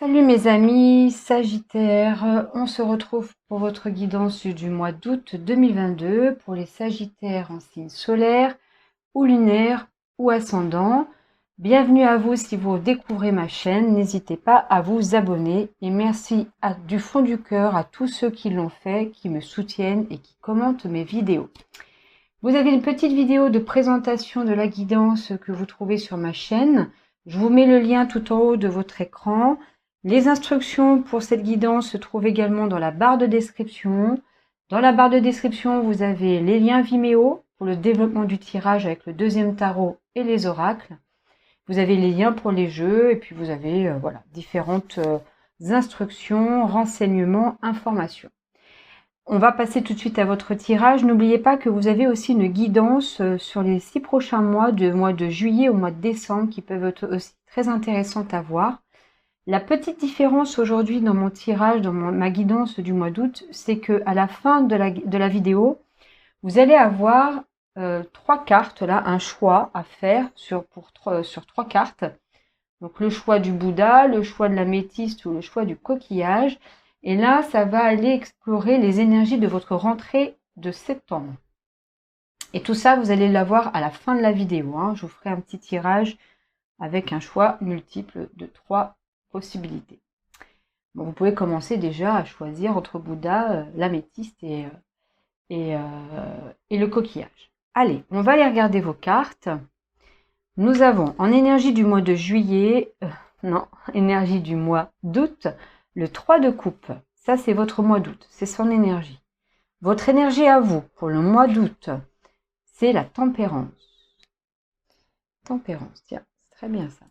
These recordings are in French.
Salut mes amis Sagittaires, on se retrouve pour votre guidance du mois d'août 2022 pour les Sagittaires en signe solaire ou lunaire ou ascendant. Bienvenue à vous si vous découvrez ma chaîne, n'hésitez pas à vous abonner et merci du fond du cœur à tous ceux qui l'ont fait, qui me soutiennent et qui commentent mes vidéos. Vous avez une petite vidéo de présentation de la guidance que vous trouvez sur ma chaîne. Je vous mets le lien tout en haut de votre écran. Les instructions pour cette guidance se trouvent également dans la barre de description. Dans la barre de description, vous avez les liens Vimeo pour le développement du tirage avec le deuxième tarot et les oracles. Vous avez les liens pour les jeux et puis vous avez différentes instructions, renseignements, informations. On va passer tout de suite à votre tirage. N'oubliez pas que vous avez aussi une guidance sur les 6 prochains mois, du mois de juillet au mois de décembre, qui peuvent être aussi très intéressantes à voir. La petite différence aujourd'hui dans mon tirage, dans ma guidance du mois d'août, c'est que à la fin de la vidéo, vous allez avoir 3 cartes, là, un choix à faire sur 3 cartes. Donc le choix du Bouddha, le choix de l'améthyste ou le choix du coquillage. Et là, ça va aller explorer les énergies de votre rentrée de septembre. Et tout ça, vous allez l'avoir à la fin de la vidéo. Je vous ferai un petit tirage avec un choix multiple de 3 possibilités. Bon, vous pouvez commencer déjà à choisir entre Bouddha, l'améthyste et le coquillage. Allez, on va aller regarder vos cartes. Nous avons en énergie du mois de juillet, énergie du mois d'août, le 3 de coupe. Ça, c'est votre mois d'août, c'est son énergie. Votre énergie à vous, pour le mois d'août, c'est la tempérance. Tempérance, tiens, c'est très bien ça.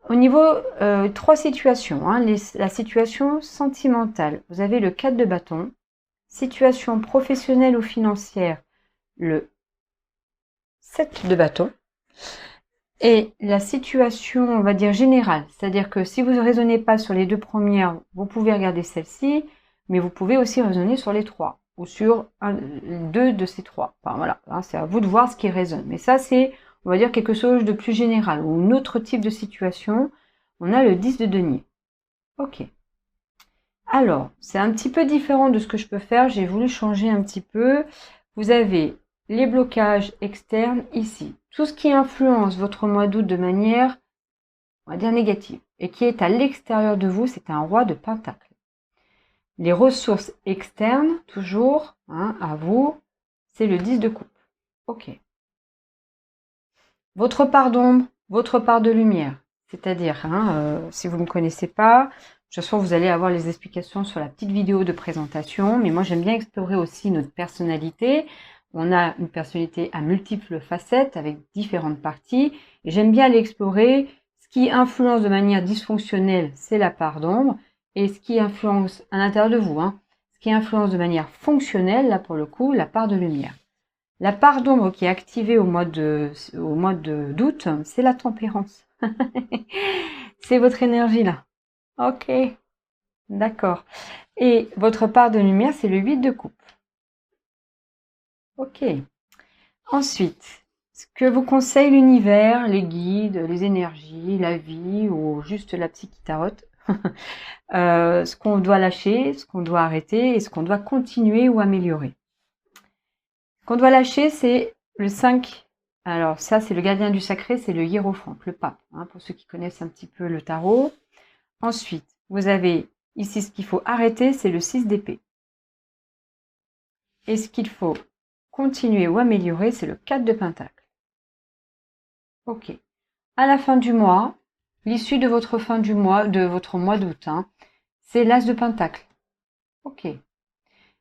Au niveau 3 situations, la situation sentimentale, vous avez le 4 de bâton, situation professionnelle ou financière, le 7 de bâton, et la situation, on va dire, générale, c'est-à-dire que si vous ne raisonnez pas sur les 2 premières, vous pouvez regarder celle-ci, mais vous pouvez aussi raisonner sur les 3, ou sur 2 de ces 3. Enfin voilà, c'est à vous de voir ce qui résonne. Mais ça, c'est, on va dire, quelque chose de plus général, ou un autre type de situation. On a le 10 de denier. Ok. Alors, c'est un petit peu différent de ce que je peux faire, j'ai voulu changer un petit peu. Vous avez les blocages externes ici. Tout ce qui influence votre mois d'août de manière, on va dire, négative, et qui est à l'extérieur de vous, c'est un roi de pentacle. Les ressources externes, toujours, à vous, c'est le 10 de coupe. Ok. Votre part d'ombre, votre part de lumière. C'est-à-dire, si vous ne me connaissez pas, de toute façon, vous allez avoir les explications sur la petite vidéo de présentation, mais moi, j'aime bien explorer aussi notre personnalité. On a une personnalité à multiples facettes avec différentes parties. Et j'aime bien aller explorer ce qui influence de manière dysfonctionnelle, c'est la part d'ombre. Et ce qui influence à l'intérieur de vous, ce qui influence de manière fonctionnelle, là pour le coup, la part de lumière. La part d'ombre qui est activée au mois d'août, c'est la tempérance. C'est votre énergie là. Ok, d'accord. Et votre part de lumière, c'est le 8 de coupe. Ok. Ensuite, ce que vous conseille l'univers, les guides, les énergies, la vie ou juste la psy qui tarote, ce qu'on doit lâcher, ce qu'on doit arrêter et ce qu'on doit continuer ou améliorer. Ce qu'on doit lâcher, c'est le 5. Alors ça, c'est le gardien du sacré, c'est le hiérophante, le pape, pour ceux qui connaissent un petit peu le tarot. Ensuite, vous avez ici ce qu'il faut arrêter, c'est le 6 d'épée. Et ce qu'il faut continuer ou améliorer, c'est le 4 de pentacle. Ok. À la fin du mois, l'issue de votre fin du mois, de votre mois d'août, c'est l'as de pentacle. Ok.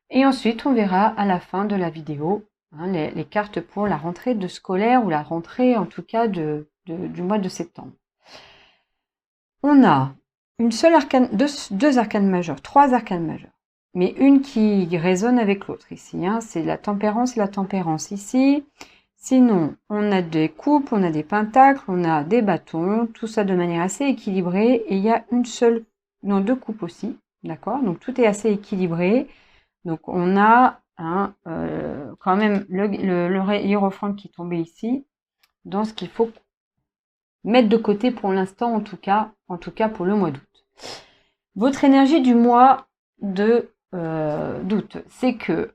Et ensuite, on verra à la fin de la vidéo les cartes pour la rentrée de scolaire ou la rentrée en tout cas du mois de septembre. On a une seule arcane, deux arcanes majeures, 3 arcanes majeures, mais une qui résonne avec l'autre ici. C'est la tempérance et la tempérance ici. Sinon, on a des coupes, on a des pentacles, on a des bâtons, tout ça de manière assez équilibrée. Et il y a deux coupes aussi, d'accord? Donc tout est assez équilibré. Donc on a quand même le hiérophante qui est tombé ici, dans ce qu'il faut mettre de côté pour l'instant, en tout cas pour le mois d'août. Votre énergie du mois d'août, c'est que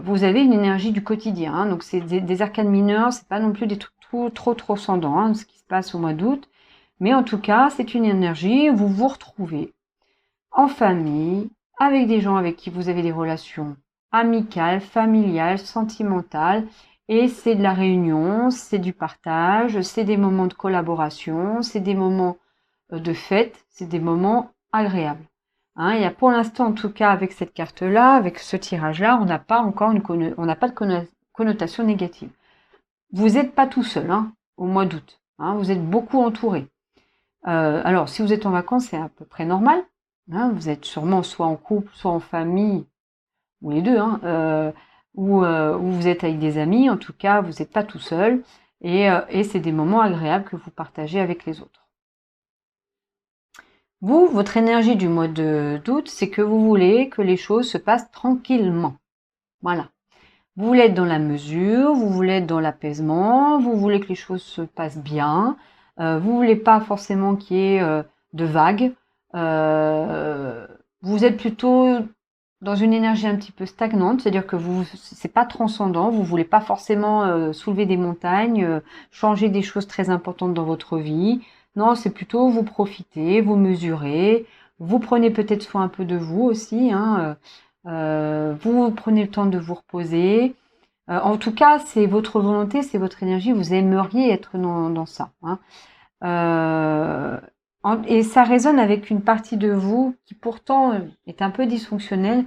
vous avez une énergie du quotidien, hein, donc c'est des arcanes mineurs, c'est pas non plus des trucs trop transcendants, hein, ce qui se passe au mois d'août, mais en tout cas, c'est une énergie où vous vous retrouvez en famille, avec des gens avec qui vous avez des relations amicales, familiales, sentimentales, et c'est de la réunion, c'est du partage, c'est des moments de collaboration, c'est des moments de fête, c'est des moments agréables. Hein, il y a pour l'instant, en tout cas, avec cette carte-là, avec ce tirage-là, on n'a pas encore on n'a pas de connotation négative. Vous n'êtes pas tout seul, hein, au mois d'août. Hein, vous êtes beaucoup entouré. Alors, si vous êtes en vacances, c'est à peu près normal. Hein, vous êtes sûrement soit en couple, soit en famille, ou les deux, hein, ou vous êtes avec des amis. En tout cas, vous n'êtes pas tout seul. Et c'est des moments agréables que vous partagez avec les autres. Vous, votre énergie du mois d'août, c'est que vous voulez que les choses se passent tranquillement. Voilà. Vous voulez être dans la mesure, vous voulez être dans l'apaisement, vous voulez que les choses se passent bien, vous voulez pas forcément qu'il y ait de vagues. Vous êtes plutôt dans une énergie un petit peu stagnante, c'est-à-dire que c'est pas transcendant, vous voulez pas forcément soulever des montagnes, changer des choses très importantes dans votre vie. Non, c'est plutôt vous profitez, vous mesurez, vous prenez peut-être soin un peu de vous aussi, hein, vous prenez le temps de vous reposer. En tout cas, c'est votre volonté, c'est votre énergie, vous aimeriez être dans ça. Hein. Et ça résonne avec une partie de vous qui pourtant est un peu dysfonctionnelle,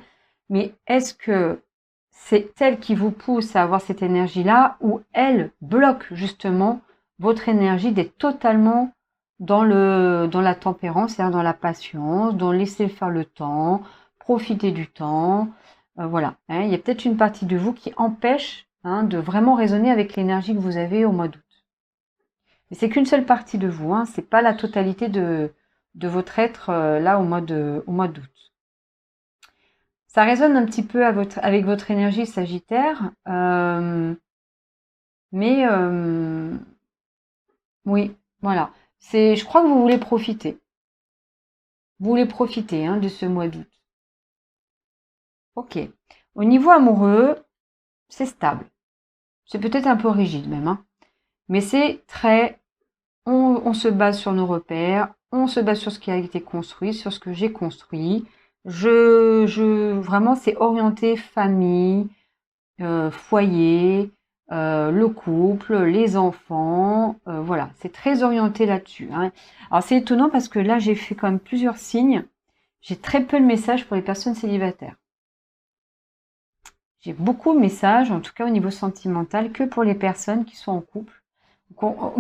mais est-ce que c'est elle qui vous pousse à avoir cette énergie-là ou elle bloque justement votre énergie d'être totalement dans la tempérance, c'est-à-dire dans la patience, dans laisser faire le temps, profiter du temps, voilà. Hein, il y a peut-être une partie de vous qui empêche de vraiment résonner avec l'énergie que vous avez au mois d'août. Mais c'est qu'une seule partie de vous, hein, c'est pas la totalité de votre être là au mois d'août. Ça résonne un petit peu avec votre énergie Sagittaire, mais oui, voilà. Je crois que vous voulez profiter. Vous voulez profiter de ce mois d'août. Ok. Au niveau amoureux, c'est stable. C'est peut-être un peu rigide même, hein. Mais c'est très... On se base sur nos repères, on se base sur ce qui a été construit, sur ce que j'ai construit. Vraiment, c'est orienté famille, foyer, le couple, les enfants, voilà, c'est très orienté là-dessus. Hein. Alors c'est étonnant parce que là j'ai fait quand même plusieurs signes. J'ai très peu de messages pour les personnes célibataires. J'ai beaucoup de messages, en tout cas au niveau sentimental, que pour les personnes qui sont en couple,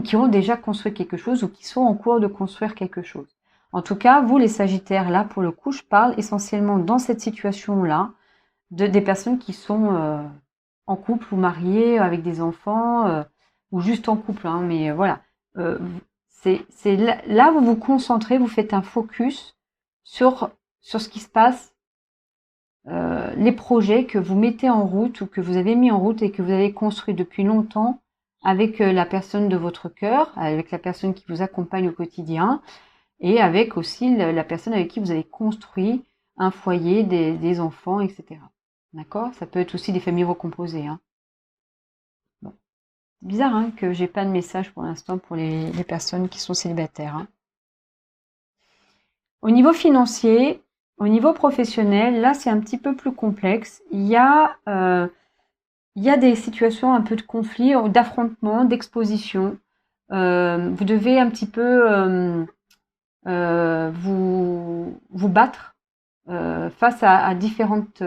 qui ont déjà construit quelque chose ou qui sont en cours de construire quelque chose. En tout cas, vous les Sagittaires, là pour le coup, je parle essentiellement dans cette situation-là des personnes qui sont en couple ou mariées avec des enfants ou juste en couple, hein, mais voilà. C'est là vous vous concentrez, vous faites un focus sur ce qui se passe, les projets que vous mettez en route ou que vous avez mis en route et que vous avez construit depuis longtemps avec la personne de votre cœur, avec la personne qui vous accompagne au quotidien et avec aussi la personne avec qui vous avez construit un foyer, des enfants, etc. D'accord? Ça peut être aussi des familles recomposées. Hein. Bon. C'est bizarre hein, que j'ai pas de message pour l'instant pour les personnes qui sont célibataires. Hein. Au niveau financier, au niveau professionnel, là c'est un petit peu plus complexe. Il y a des situations un peu de conflit, d'affrontement, d'exposition. Vous devez un petit peu vous battre face à différentes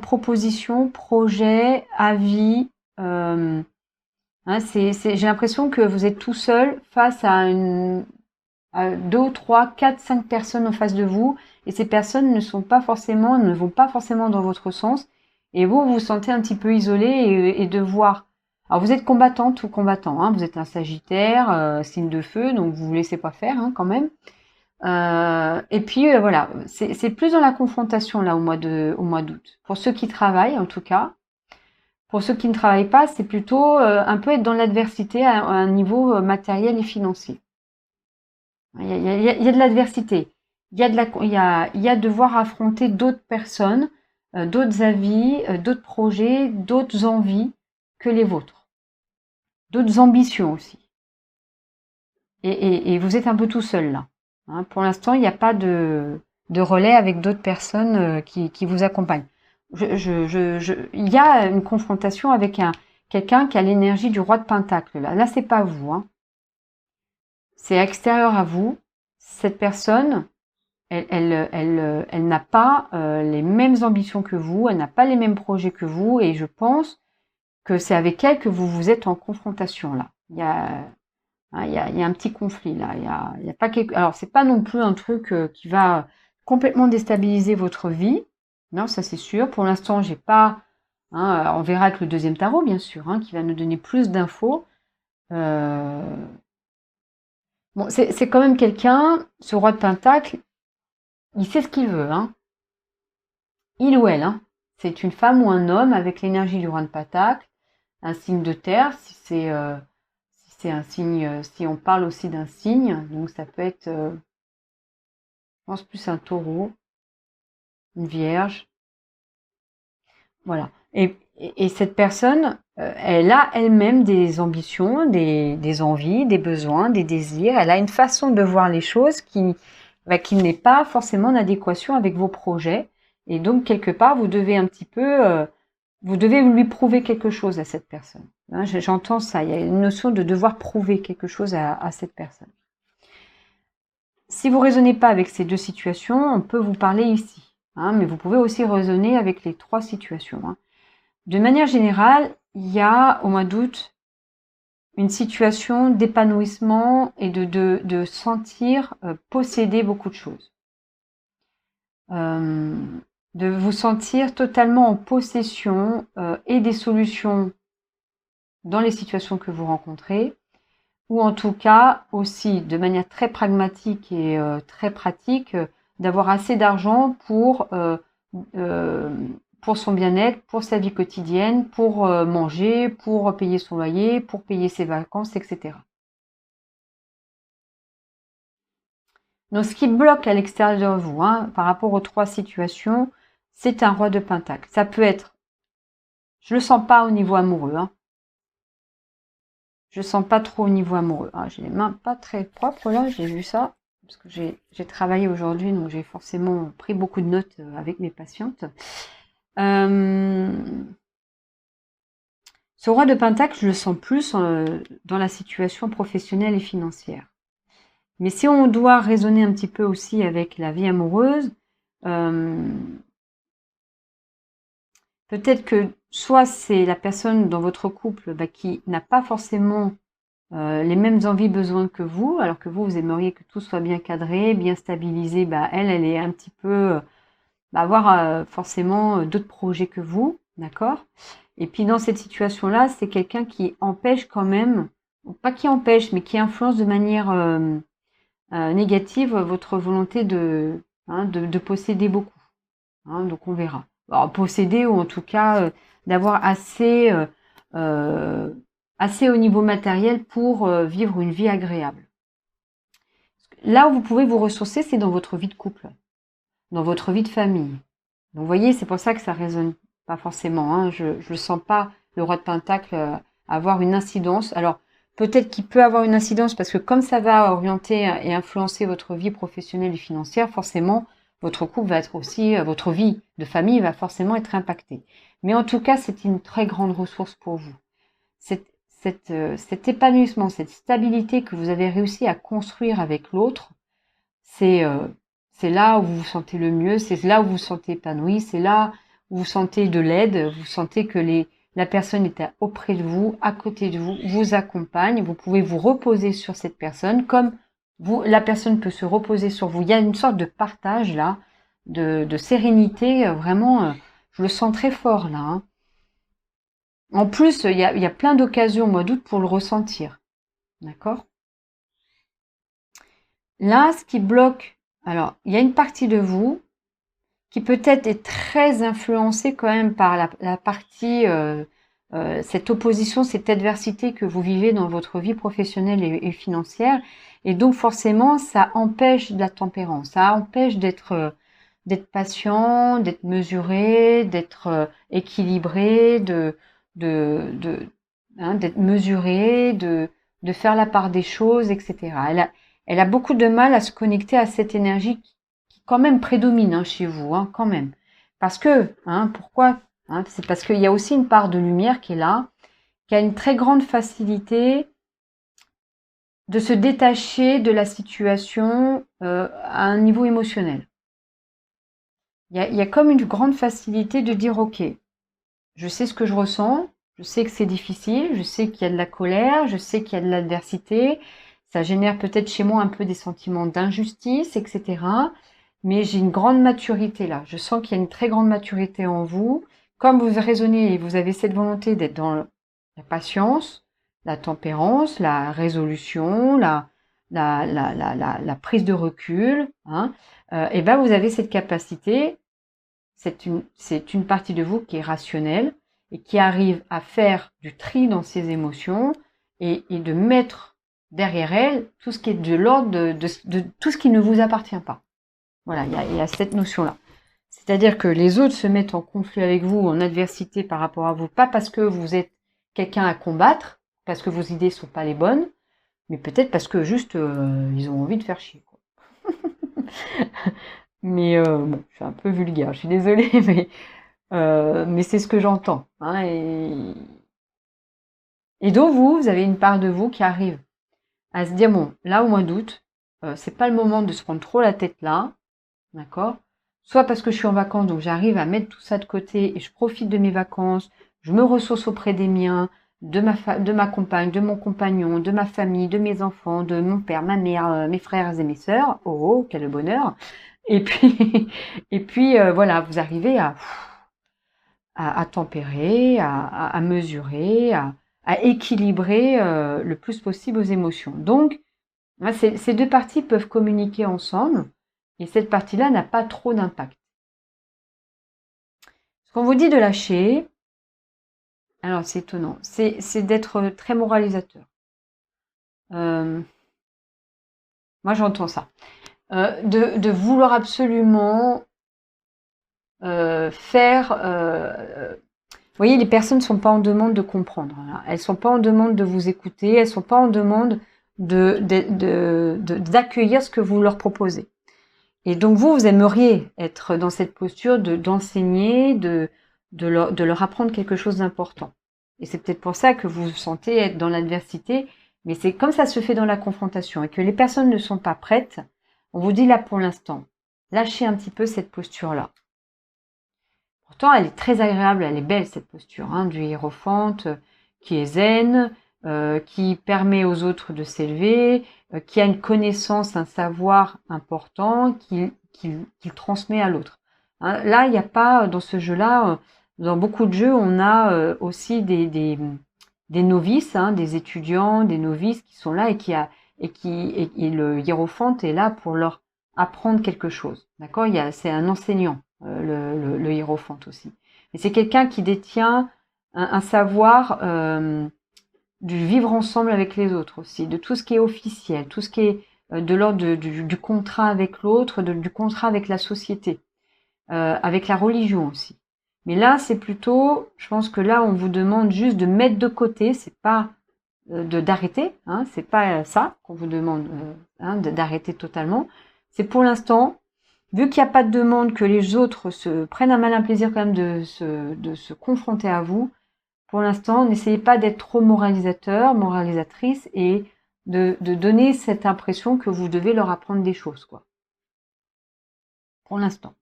propositions, projets, avis. Hein, j'ai l'impression que vous êtes tout seul face à 2, 3, 4, 5 personnes en face de vous, et ces personnes ne vont pas forcément dans votre sens, et vous vous sentez un petit peu isolé et de voir. Alors vous êtes combattante ou combattant, hein, vous êtes un Sagittaire, signe de feu, donc vous vous laissez pas faire hein, quand même. Et puis voilà, c'est plus dans la confrontation là au mois d'août. Pour ceux qui travaillent en tout cas. Pour ceux qui ne travaillent pas, c'est plutôt un peu être dans l'adversité à un niveau matériel et financier. Il y a de l'adversité. Il y a devoir affronter d'autres personnes, d'autres avis, d'autres projets, d'autres envies que les vôtres. D'autres ambitions aussi. Et vous êtes un peu tout seul là. Hein. Pour l'instant, il n'y a pas de relais avec d'autres personnes qui vous accompagnent. Il y a une confrontation avec quelqu'un qui a l'énergie du roi de Pentacle. Là c'est pas vous. Hein. C'est extérieur à vous. Cette personne, elle n'a pas les mêmes ambitions que vous, elle n'a pas les mêmes projets que vous, et je pense que c'est avec elle que vous êtes en confrontation là. Il y a un petit conflit là. Il y a pas quelque... Alors c'est pas non plus un truc qui va complètement déstabiliser votre vie. Non, ça c'est sûr. Pour l'instant, j'ai pas. Hein, on verra avec le deuxième tarot, bien sûr, hein, qui va nous donner plus d'infos. Bon, c'est quand même quelqu'un, ce roi de Pentacle, il sait ce qu'il veut, hein. Il ou elle, hein. C'est une femme ou un homme avec l'énergie du roi de Pentacle, un signe de terre, si c'est un signe, si on parle aussi d'un signe, donc ça peut être, je pense plus un taureau, une vierge, voilà. Et cette personne, elle a elle-même des ambitions, des envies, des besoins, des désirs. Elle a une façon de voir les choses qui n'est pas forcément en adéquation avec vos projets. Et donc, quelque part, vous devez un petit peu, vous devez lui prouver quelque chose à cette personne. Hein, j'entends ça. Il y a une notion de devoir prouver quelque chose à cette personne. Si vous raisonnez pas avec ces deux situations, on peut vous parler ici. Hein, mais vous pouvez aussi raisonner avec les trois situations. Hein. De manière générale, il y a au mois d'août une situation d'épanouissement et de sentir posséder beaucoup de choses. De vous sentir totalement en possession et des solutions dans les situations que vous rencontrez, ou en tout cas aussi de manière très pragmatique et très pratique, d'avoir assez d'argent pour son bien-être, pour sa vie quotidienne, pour manger, pour payer son loyer, pour payer ses vacances, etc. Donc ce qui bloque à l'extérieur de vous, hein, par rapport aux trois situations, c'est un roi de Pentacle. Ça peut être, je le sens pas au niveau amoureux, hein. Je sens pas trop au niveau amoureux. Ah, j'ai les mains pas très propres là, j'ai vu ça, parce que j'ai travaillé aujourd'hui, donc j'ai forcément pris beaucoup de notes avec mes patientes. Ce roi de Pentacle, je le sens plus dans la situation professionnelle et financière. Mais si on doit raisonner un petit peu aussi avec la vie amoureuse, peut-être que soit c'est la personne dans votre couple qui n'a pas forcément les mêmes envies, besoins que vous, alors que vous aimeriez que tout soit bien cadré, bien stabilisé, elle est un petit peu, avoir forcément d'autres projets que vous, d'accord? Et puis dans cette situation-là, c'est quelqu'un qui empêche quand même, pas qui empêche, mais qui influence de manière négative votre volonté de posséder beaucoup. Hein, donc on verra. Alors, posséder ou en tout cas d'avoir assez au niveau matériel pour vivre une vie agréable. Là où vous pouvez vous ressourcer, c'est dans votre vie de couple, dans votre vie de famille. Donc vous voyez, c'est pour ça que ça résonne pas forcément. Hein. Je le sens pas, le roi de Pentacle, avoir une incidence. Alors peut-être qu'il peut avoir une incidence parce que comme ça va orienter et influencer votre vie professionnelle et financière, forcément, votre couple va être aussi, votre vie de famille va forcément être impactée. Mais en tout cas, c'est une très grande ressource pour vous. Cet épanouissement, cette stabilité que vous avez réussi à construire avec l'autre, c'est là où vous vous sentez le mieux, c'est là où vous vous sentez épanoui, c'est là où vous sentez de l'aide, vous sentez que la personne est auprès de vous, à côté de vous, vous accompagne, vous pouvez vous reposer sur cette personne comme la personne peut se reposer sur vous. Il y a une sorte de partage là, de sérénité, vraiment, je le sens très fort là. Hein. En plus, il y a plein d'occasions au mois d'août pour le ressentir. D'accord? Là, ce qui bloque, alors, il y a une partie de vous qui peut-être est très influencée quand même par la partie cette opposition, cette adversité que vous vivez dans votre vie professionnelle et financière. Et donc forcément, ça empêche de la tempérance, ça empêche d'être patient, d'être mesuré, d'être équilibré, d'être mesuré, de faire la part des choses, etc. Elle a beaucoup de mal à se connecter à cette énergie qui quand même prédomine chez vous, quand même. Parce que, pourquoi c'est parce qu'il y a aussi une part de lumière qui est là, qui a une très grande facilité de se détacher de la situation à un niveau émotionnel. Il y a comme une grande facilité de dire ok, je sais ce que je ressens, je sais que c'est difficile, je sais qu'il y a de la colère, je sais qu'il y a de l'adversité, ça génère peut-être chez moi un peu des sentiments d'injustice, etc. Mais j'ai une grande maturité là, je sens qu'il y a une très grande maturité en vous. Comme vous raisonnez et vous avez cette volonté d'être dans la patience, la tempérance, la résolution, la prise de recul, et ben vous avez cette capacité, c'est une partie de vous qui est rationnelle et qui arrive à faire du tri dans ses émotions et de mettre derrière elle tout ce qui est de l'ordre de tout ce qui ne vous appartient pas. Voilà, il y a cette notion-là. C'est-à-dire que les autres se mettent en conflit avec vous, en adversité par rapport à vous, pas parce que vous êtes quelqu'un à combattre, parce que vos idées sont pas les bonnes, mais peut-être parce que juste ils ont envie de faire chier, quoi. Mais bon, je suis un peu vulgaire, je suis désolée, mais c'est ce que j'entends. Et donc vous avez une part de vous qui arrive à se dire bon, là au mois d'août, c'est pas le moment de se prendre trop la tête là, d'accord? Soit parce que je suis en vacances, donc j'arrive à mettre tout ça de côté et je profite de mes vacances, je me ressource auprès des miens, de ma compagne, de mon compagnon, de ma famille, de mes enfants, de mon père, ma mère, mes frères et mes sœurs. Oh, quel bonheur! Et puis, et puis voilà, vous arrivez à tempérer, à mesurer, à équilibrer le plus possible vos émotions. Donc, ces deux parties peuvent communiquer ensemble et cette partie-là n'a pas trop d'impact. Ce qu'on vous dit de lâcher, alors c'est étonnant, c'est d'être très moralisateur. Moi j'entends ça. De vouloir absolument faire... vous voyez, les personnes ne sont pas en demande de comprendre. Elles ne sont pas en demande de vous écouter, elles ne sont pas en demande d'accueillir ce que vous leur proposez. Et donc vous aimeriez être dans cette posture d'enseigner, de leur apprendre quelque chose d'important. Et c'est peut-être pour ça que vous vous sentez être dans l'adversité, mais c'est comme ça se fait dans la confrontation et que les personnes ne sont pas prêtes. On vous dit là pour l'instant, lâchez un petit peu cette posture-là. Pourtant, elle est très agréable, elle est belle cette posture du hiérophante, qui est zen, qui permet aux autres de s'élever, qui a une connaissance, un savoir important qu'il transmet à l'autre. Là, il n'y a pas, dans ce jeu-là, dans beaucoup de jeux, on a aussi des novices, des étudiants, des novices qui sont là et le hiérophante est là pour leur apprendre quelque chose. D'accord? C'est un enseignant, le hiérophante aussi. Et c'est quelqu'un qui détient un savoir du vivre ensemble avec les autres aussi, de tout ce qui est officiel, tout ce qui est de l'ordre du contrat avec l'autre, du contrat avec la société, avec la religion aussi. Mais là, c'est plutôt, je pense que là, on vous demande juste de mettre de côté, c'est pas d'arrêter, c'est pas ça qu'on vous demande d'arrêter totalement. C'est pour l'instant, vu qu'il n'y a pas de demande, que les autres se prennent un malin plaisir quand même de se confronter à vous, pour l'instant, n'essayez pas d'être trop moralisateur, moralisatrice et de donner cette impression que vous devez leur apprendre des choses, quoi. Pour l'instant.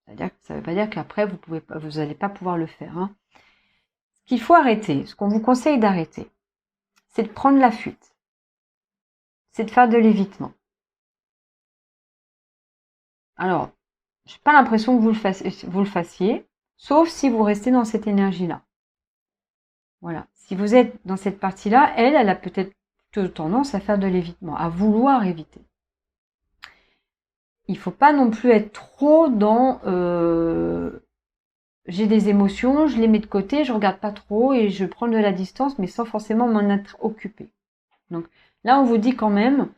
C'est-à-dire que ça ne veut pas dire qu'après, vous n'allez pas pouvoir le faire. Ce qu'il faut arrêter, ce qu'on vous conseille d'arrêter, c'est de prendre la fuite. C'est de faire de l'évitement. Alors, j'ai pas l'impression que vous le fassiez, sauf si vous restez dans cette énergie-là. Voilà. Si vous êtes dans cette partie-là, elle a peut-être plutôt tendance à faire de l'évitement, à vouloir éviter. Il ne faut pas non plus être trop dans j'ai des émotions, je les mets de côté, je regarde pas trop et je prends de la distance, mais sans forcément m'en être occupée. Donc là, on vous dit quand même,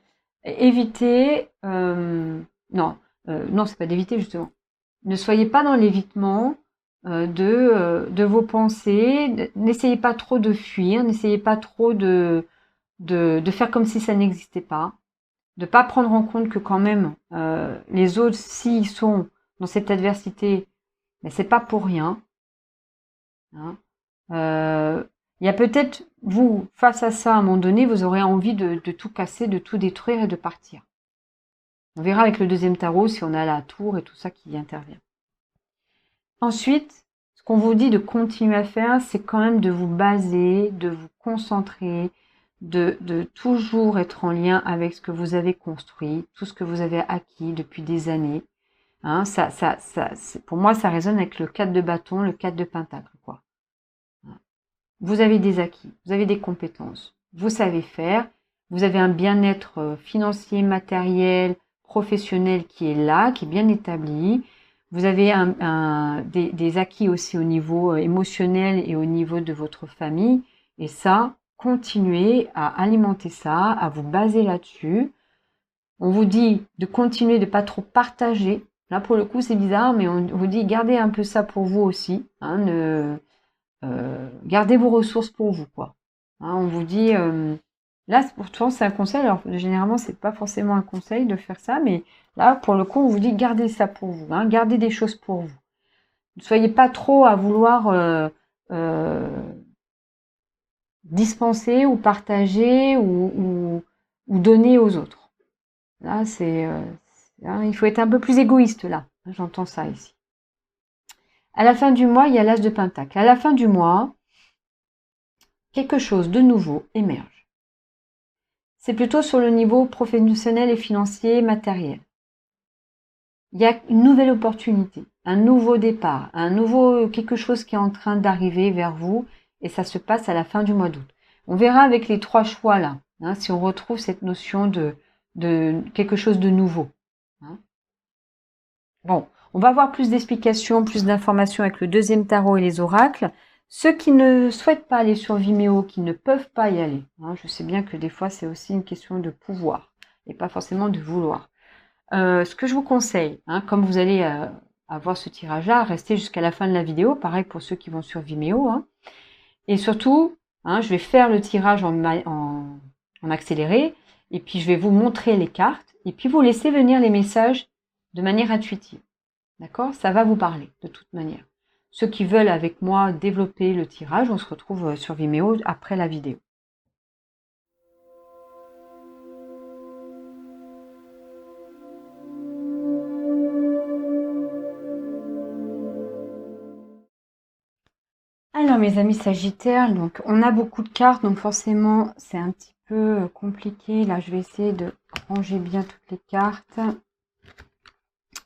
évitez, non, c'est pas d'éviter justement. Ne soyez pas dans l'évitement de vos pensées. N'essayez pas trop de fuir, n'essayez pas trop de faire comme si ça n'existait pas. De pas prendre en compte que quand même les autres, s'ils sont dans cette adversité, mais c'est pas pour rien. Hein. Il y a peut-être, vous, face à ça, à un moment donné, vous aurez envie de tout casser, de tout détruire et de partir. On verra avec le deuxième tarot si on a la tour et tout ça qui intervient. Ensuite, ce qu'on vous dit de continuer à faire, c'est quand même de vous baser, de vous concentrer, de toujours être en lien avec ce que vous avez construit, tout ce que vous avez acquis depuis des années. Hein, pour moi, ça résonne avec le 4 de bâton, le 4 de pentacle, quoi. Vous avez des acquis, vous avez des compétences, vous savez faire, vous avez un bien-être financier, matériel, professionnel qui est là, qui est bien établi. Vous avez des acquis aussi au niveau émotionnel et au niveau de votre famille. Et ça, continuez à alimenter ça, à vous baser là-dessus. On vous dit de continuer de pas trop partager. Là, pour le coup, c'est bizarre, mais on vous dit gardez un peu ça pour vous aussi. Hein, gardez vos ressources pour vous, quoi. Hein, on vous dit, là, pourtant, c'est un conseil. Alors, généralement, c'est pas forcément un conseil de faire ça, mais là, pour le coup, on vous dit gardez ça pour vous. Hein, gardez des choses pour vous. Ne soyez pas trop à vouloir dispenser ou partager ou donner aux autres. Là, hein, il faut être un peu plus égoïste, là. J'entends ça ici. À la fin du mois, il y a l'as de pentacle. À la fin du mois, quelque chose de nouveau émerge. C'est plutôt sur le niveau professionnel et financier, matériel. Il y a une nouvelle opportunité, un nouveau départ, quelque chose qui est en train d'arriver vers vous et ça se passe à la fin du mois d'août. On verra avec les 3 choix là, hein, si on retrouve cette notion de quelque chose de nouveau. Hein. Bon, on va avoir plus d'explications, plus d'informations avec le deuxième tarot et les oracles. Ceux qui ne souhaitent pas aller sur Vimeo, qui ne peuvent pas y aller, hein, je sais bien que des fois c'est aussi une question de pouvoir et pas forcément de vouloir. Ce que je vous conseille, hein, comme vous allez avoir ce tirage-là, restez jusqu'à la fin de la vidéo, pareil pour ceux qui vont sur Vimeo. Hein. Et surtout, hein, je vais faire le tirage en accéléré, et puis je vais vous montrer les cartes, et puis vous laissez venir les messages de manière intuitive. D'accord? Ça va vous parler, de toute manière. Ceux qui veulent avec moi développer le tirage, on se retrouve sur Vimeo après la vidéo. Alors mes amis Sagittaires, donc on a beaucoup de cartes, donc forcément c'est un petit peu compliqué. Là je vais essayer de ranger bien toutes les cartes.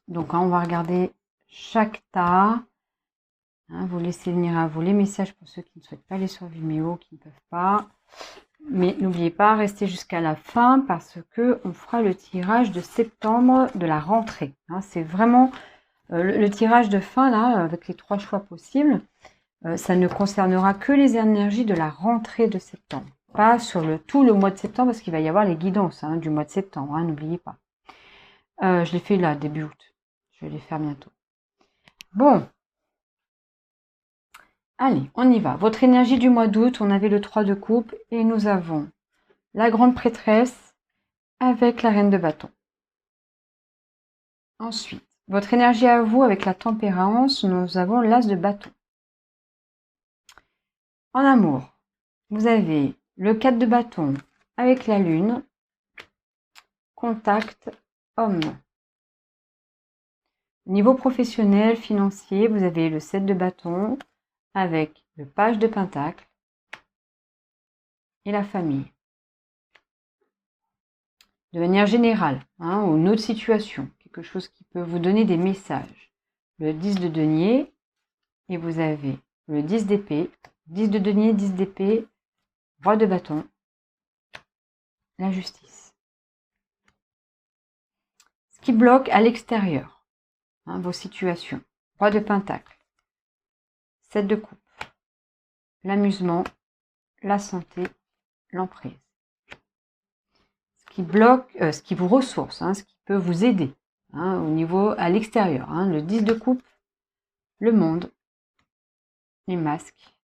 Donc hein, on va regarder chaque tas. Hein, vous laissez venir à vous les messages pour ceux qui ne souhaitent pas aller sur Vimeo, qui ne peuvent pas. Mais n'oubliez pas, restez jusqu'à la fin parce que on fera le tirage de septembre de la rentrée. Hein, c'est vraiment le tirage de fin là, avec les 3 choix possibles. Ça ne concernera que les énergies de la rentrée de septembre. Pas sur tout le mois de septembre, parce qu'il va y avoir les guidances hein, du mois de septembre, hein, n'oubliez pas. Je l'ai fait là, début août. Je vais les faire bientôt. Bon. Allez, on y va. Votre énergie du mois d'août, on avait le 3 de coupe et nous avons la grande prêtresse avec la reine de bâton. Ensuite, votre énergie à vous avec la tempérance, nous avons l'as de bâton. En amour, vous avez le 4 de bâton avec la lune, contact, homme. Niveau professionnel, financier, vous avez le 7 de bâton avec le page de pentacle et la famille. De manière générale, hein, ou une autre situation, quelque chose qui peut vous donner des messages. Le 10 de denier et vous avez le 10 d'épée, 10 de denier, 10 d'épée, roi de bâton, la justice. Ce qui bloque à l'extérieur, hein, vos situations. Roi de pentacle. 7 de coupe. L'amusement, la santé, l'emprise. Ce qui bloque, ce qui vous ressource, ce qui peut vous aider au niveau à l'extérieur. Le 10 de coupe, le monde, les masques,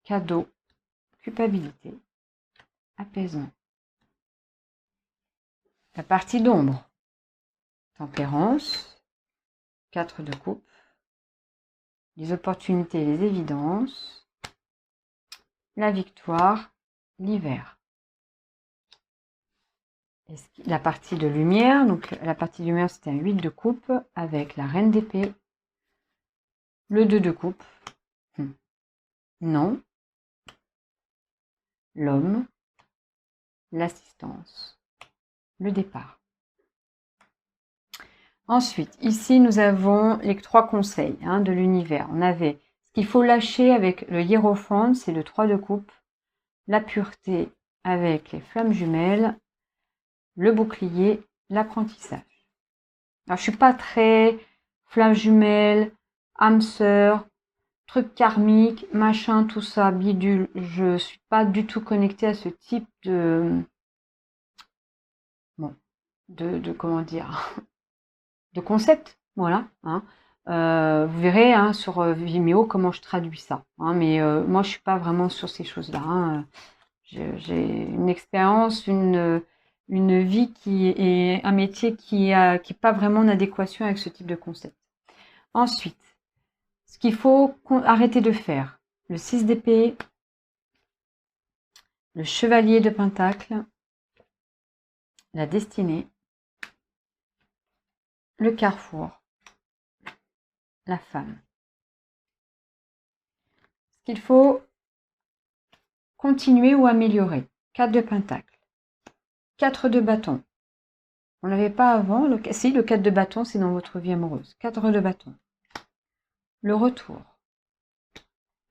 cadeaux, culpabilité, apaisement. La partie d'ombre, tempérance, 4 de coupe, les opportunités et les évidences, la victoire, l'hiver. La partie de lumière, donc la partie de lumière c'était un 8 de coupe avec la reine d'épée, le 2 de coupe, non, l'homme, l'assistance, le départ. Ensuite, ici nous avons les 3 conseils de l'univers. On avait ce qu'il faut lâcher avec le hiérophante, c'est le 3 de coupe, la pureté avec les flammes jumelles, le bouclier, l'apprentissage. Alors je suis pas très flammes jumelles, âme sœur, truc karmique, machin, tout ça, bidule. Je suis pas du tout connectée à ce type de comment dire, de concept, voilà. Vous verrez sur Vimeo comment je traduis ça. Mais moi je suis pas vraiment sur ces choses-là. J'ai une expérience, une vie qui est un métier qui est pas vraiment en adéquation avec ce type de concept. Ensuite, ce qu'il faut arrêter de faire, le 6 d'épée, le chevalier de pentacle, la destinée, le carrefour, la femme. Ce qu'il faut continuer ou améliorer, 4 de pentacle, 4 de bâton. On ne l'avait pas avant, si le 4 de bâton c'est dans votre vie amoureuse, 4 de bâton. Le retour,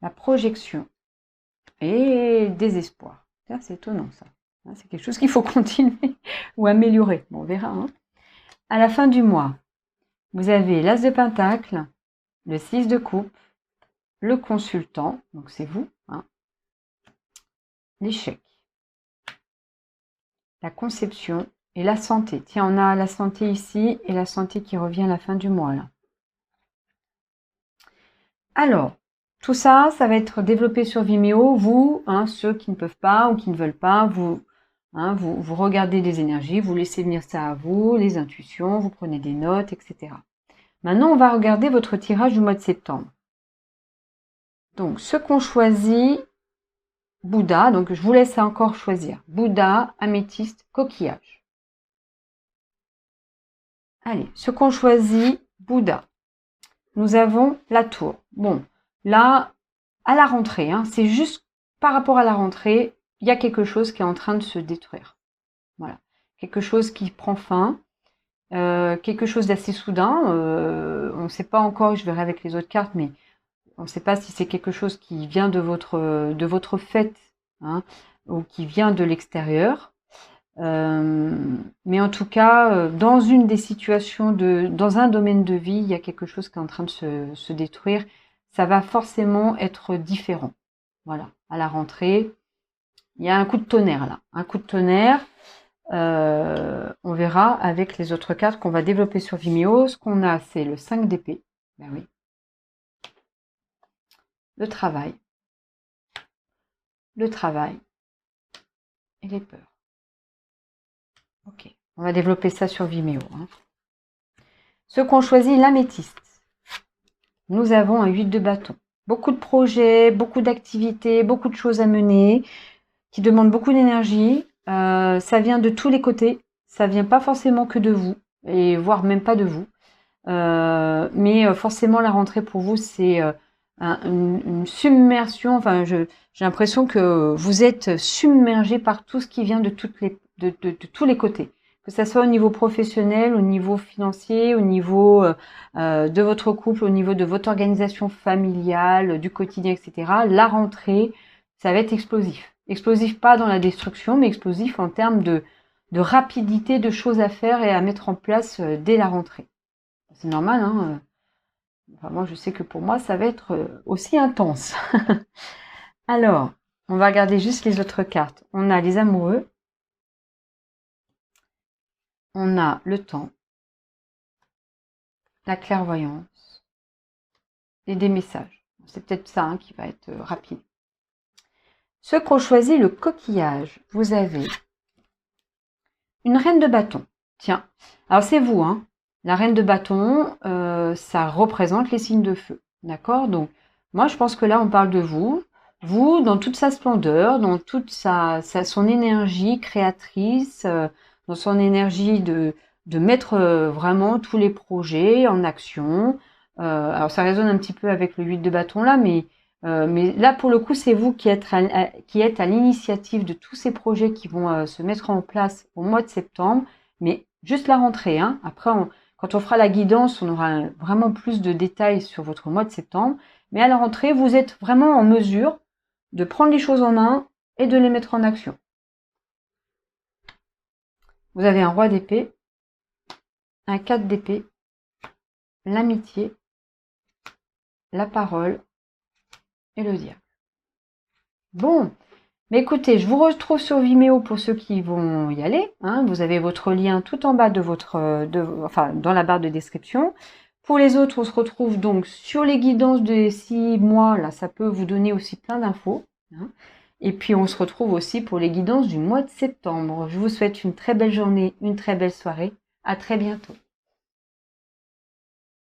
la projection et le désespoir. C'est étonnant ça. C'est quelque chose qu'il faut continuer ou améliorer. Bon, on verra. À la fin du mois, vous avez l'As de Pentacle, le 6 de coupe, le consultant, donc c'est vous, l'échec, la conception et la santé. Tiens, on a la santé ici et la santé qui revient à la fin du mois là. Alors, tout ça, ça va être développé sur Vimeo. Vous, ceux qui ne peuvent pas ou qui ne veulent pas, vous regardez les énergies, vous laissez venir ça à vous, les intuitions, vous prenez des notes, etc. Maintenant, on va regarder votre tirage du mois de septembre. Donc, ceux qu'on choisit, Bouddha, donc je vous laisse encore choisir. Bouddha, améthyste, coquillage. Allez, ceux qu'on choisit, Bouddha. Nous avons la tour. Bon, là, à la rentrée, c'est juste par rapport à la rentrée, il y a quelque chose qui est en train de se détruire. Voilà. Quelque chose qui prend fin, quelque chose d'assez soudain. On ne sait pas encore, je verrai avec les autres cartes, mais on ne sait pas si c'est quelque chose qui vient de votre fête, ou qui vient de l'extérieur. Mais en tout cas, dans une des situations, dans un domaine de vie, il y a quelque chose qui est en train de se détruire. Ça va forcément être différent. Voilà, à la rentrée, il y a un coup de tonnerre là. Un coup de tonnerre, on verra avec les autres cartes qu'on va développer sur Vimeo. Ce qu'on a, c'est le 5 d'épée. Ben oui. Le travail et les peurs. Ok, on va développer ça sur Vimeo. Ceux qui ont choisi l'améthyste, nous avons un 8 de bâton. Beaucoup de projets, beaucoup d'activités, beaucoup de choses à mener, qui demandent beaucoup d'énergie. Ça vient de tous les côtés, ça vient pas forcément que de vous, et voire même pas de vous. Mais forcément, la rentrée pour vous, c'est une submersion. Enfin, j'ai l'impression que vous êtes submergé par tout ce qui vient de tous les côtés. Que ça soit au niveau professionnel, au niveau financier, au niveau de votre couple, au niveau de votre organisation familiale, du quotidien, etc. La rentrée, ça va être explosif. Explosif pas dans la destruction, mais explosif en termes de rapidité de choses à faire et à mettre en place dès la rentrée. C'est normal, Enfin, moi, je sais que pour moi, ça va être aussi intense. Alors, on va regarder juste les autres cartes. On a les amoureux. On a le temps. La clairvoyance. Et des messages. C'est peut-être ça qui va être rapide. Ceux qui ont choisi le coquillage, vous avez une reine de bâton. Tiens, alors c'est vous, hein. La reine de bâton, ça représente les signes de feu. D'accord? Donc, moi, je pense que là, on parle de vous. Vous, dans toute sa splendeur, dans toute son énergie créatrice, dans son énergie de mettre vraiment tous les projets en action. Alors, ça résonne un petit peu avec le 8 de bâton là, mais là, pour le coup, c'est vous qui êtes à l'initiative de tous ces projets qui vont se mettre en place au mois de septembre, mais juste la rentrée, hein. Après, quand on fera la guidance, on aura vraiment plus de détails sur votre mois de septembre. Mais à la rentrée, vous êtes vraiment en mesure de prendre les choses en main et de les mettre en action. Vous avez un roi d'épée, un 4 d'épée, l'amitié, la parole et le diable. Bon, mais écoutez, je vous retrouve sur Vimeo pour ceux qui vont y aller, hein. Vous avez votre lien tout en bas de enfin, dans la barre de description. Pour les autres, on se retrouve donc sur les guidances de 6 mois. Là, ça peut vous donner aussi plein d'infos, hein. Et puis, on se retrouve aussi pour les guidances du mois de septembre. Je vous souhaite une très belle journée, une très belle soirée. À très bientôt.